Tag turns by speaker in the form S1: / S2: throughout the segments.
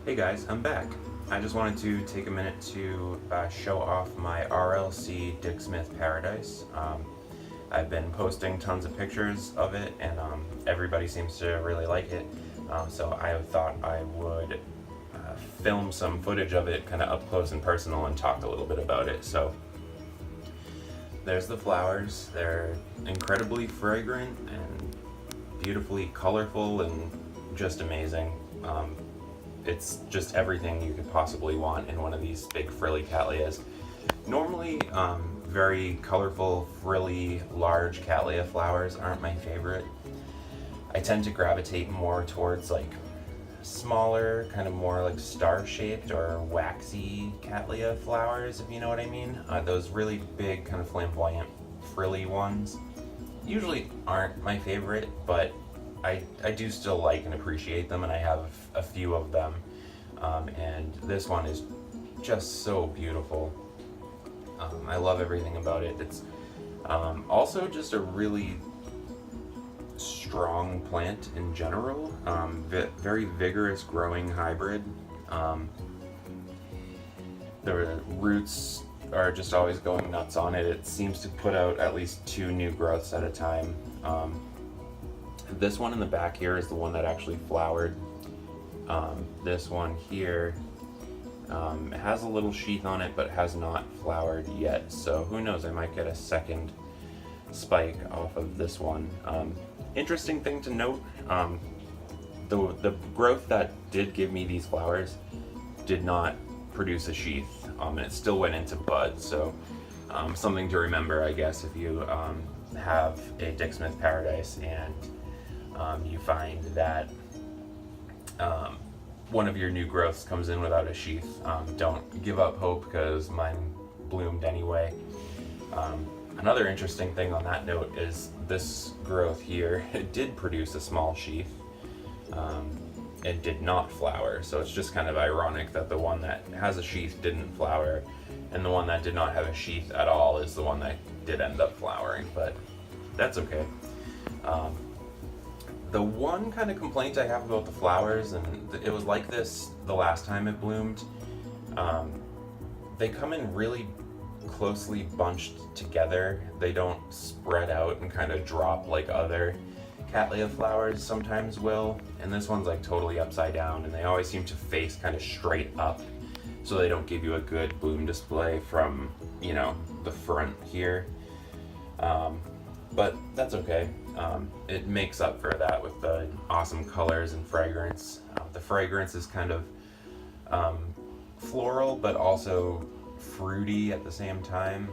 S1: Hey guys, I'm back. I just wanted to take a minute to show off my RLC Dick Smith Paradise. I've been posting tons of pictures of it and everybody seems to really like it. So I thought I would film some footage of it kind of up close and personal and talk a little bit about it. So there's the flowers. They're incredibly fragrant and beautifully colorful and just amazing. It's just everything you could possibly want in one of these big frilly cattleyas. Normally, very colorful, frilly, large cattleya flowers aren't my favorite. I tend to gravitate more towards like smaller, kind of more like star-shaped or waxy cattleya flowers, if you know what I mean. Those really big, kind of flamboyant, frilly ones usually aren't my favorite, but I do still like and appreciate them, and I have a few of them, and this one is just so beautiful. I love everything about it. It's also just a really strong plant in general, very vigorous growing hybrid. The roots are just always going nuts on it. It seems to put out at least 2 new growths at a time. This one in the back here is the one that actually flowered. This one here has a little sheath on it but has not flowered yet, so who knows, I might get a second spike off of this one. Interesting thing to note, the growth that did give me these flowers did not produce a sheath, and it still went into bud, so something to remember, I guess, if you have a Dick Smith Paradise and you find that one of your new growths comes in without a sheath. Don't give up hope, because mine bloomed anyway. Another interesting thing on that note is this growth here, it did produce a small sheath. It did not flower, so it's just kind of ironic that the one that has a sheath didn't flower, and the one that did not have a sheath at all is the one that did end up flowering, but that's okay. The one kind of complaint I have about the flowers, and it was like this the last time it bloomed, they come in really closely bunched together. They don't spread out and kind of drop like other cattleya flowers sometimes will, and this one's like totally upside down, and they always seem to face kind of straight up, so they don't give you a good bloom display from, you know, the front here. But that's okay. It makes up for that with the awesome colors and fragrance. The fragrance is kind of floral, but also fruity at the same time.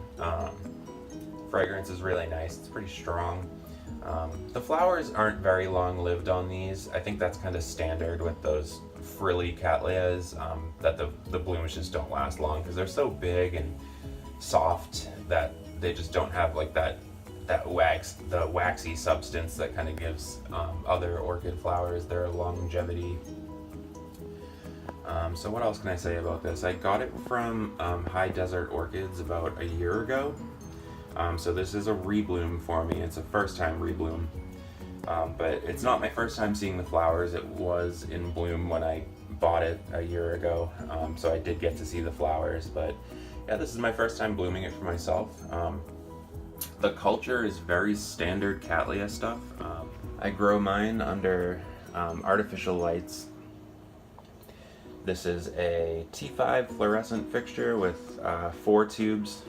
S1: Fragrance is really nice. It's pretty strong. The flowers aren't very long lived on these. I think that's kind of standard with those frilly cattleyas, that the blooms just don't last long because they're so big and soft that they just don't have like the waxy substance that kind of gives other orchid flowers their longevity. So what else can I say about this? I got it from High Desert Orchids about a year ago. So this is a rebloom for me. It's a first time rebloom. But it's not my first time seeing the flowers. It was in bloom when I bought it a year ago. So I did get to see the flowers, but yeah, this is my first time blooming it for myself. The culture is very standard Cattleya stuff. I grow mine under artificial lights. This is a T5 fluorescent fixture with 4 tubes.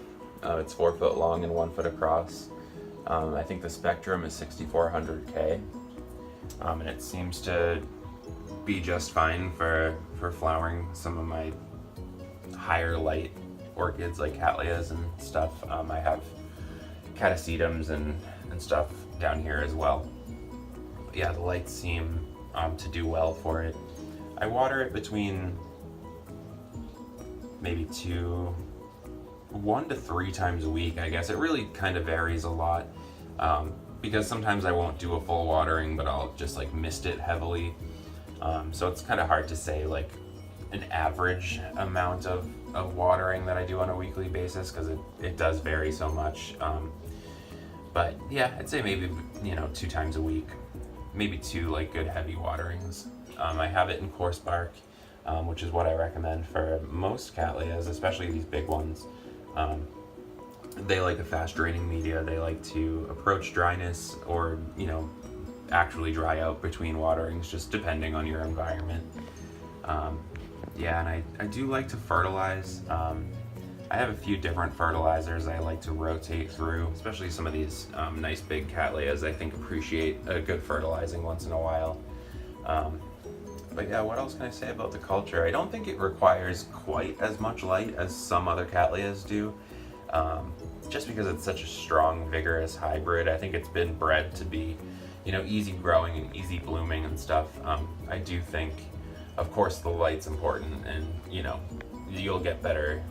S1: It's 4 foot long and 1 foot across. I think the spectrum is 6400K, and it seems to be just fine for flowering some of my higher light orchids like Cattleyas and stuff. I have catasetums and stuff down here as well. But yeah, the lights seem to do well for it. I water it between maybe 1 to 3 times a week, I guess. It really kind of varies a lot, because sometimes I won't do a full watering, but I'll just like mist it heavily. So it's kind of hard to say like an average amount of watering that I do on a weekly basis, because it does vary so much. But yeah, I'd say maybe, 2 times a week, maybe 2 like good heavy waterings. I have it in coarse bark. which is what I recommend for most Cattleyas, especially these big ones. They like a fast draining media. They like to approach dryness or, actually dry out between waterings, just depending on your environment. Yeah, and I do like to fertilize. I have a few different fertilizers I like to rotate through, especially some of these nice big Cattleyas. I think appreciate a good fertilizing once in a while. But yeah, what else can I say about the culture? I don't think it requires quite as much light as some other Cattleyas do. Just because it's such a strong, vigorous hybrid. I think it's been bred to be, easy growing and easy blooming and stuff. I do think, of course, the light's important, and you'll get better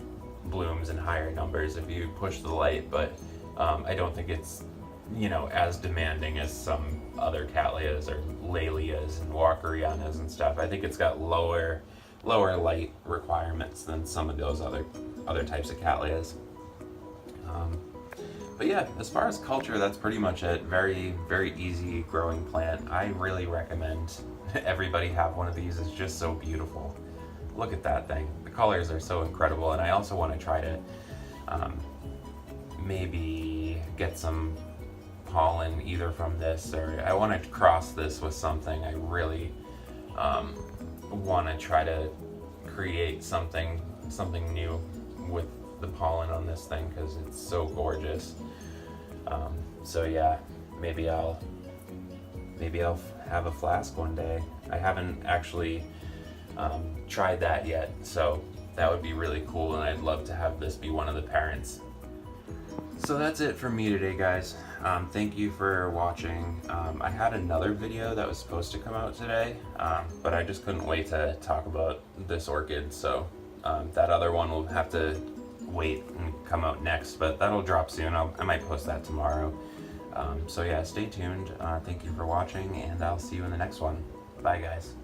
S1: blooms and higher numbers if you push the light, but I don't think it's as demanding as some other Cattleyas or Lelias and Walkerianas and stuff. I think it's got lower light requirements than some of those other types of Cattleyas. But yeah, as far as culture, that's pretty much it. Very, very easy growing plant. I really recommend everybody have one of these. It's just so beautiful. Look at that thing. The colors are so incredible, and I also want to try to maybe get some pollen either from this, or I want to cross this with something. I really want to try to create something new with the pollen on this thing because it's so gorgeous. So yeah, maybe I'll have a flask one day. I haven't actually tried that yet, so that would be really cool, and I'd love to have this be one of the parents. So that's it from me today, guys. Thank you for watching. I had another video that was supposed to come out today, but I just couldn't wait to talk about this orchid, so that other one will have to wait and come out next, but that'll drop soon. I might post that tomorrow. So yeah, stay tuned. Thank you for watching, and I'll see you in the next one. Bye, guys.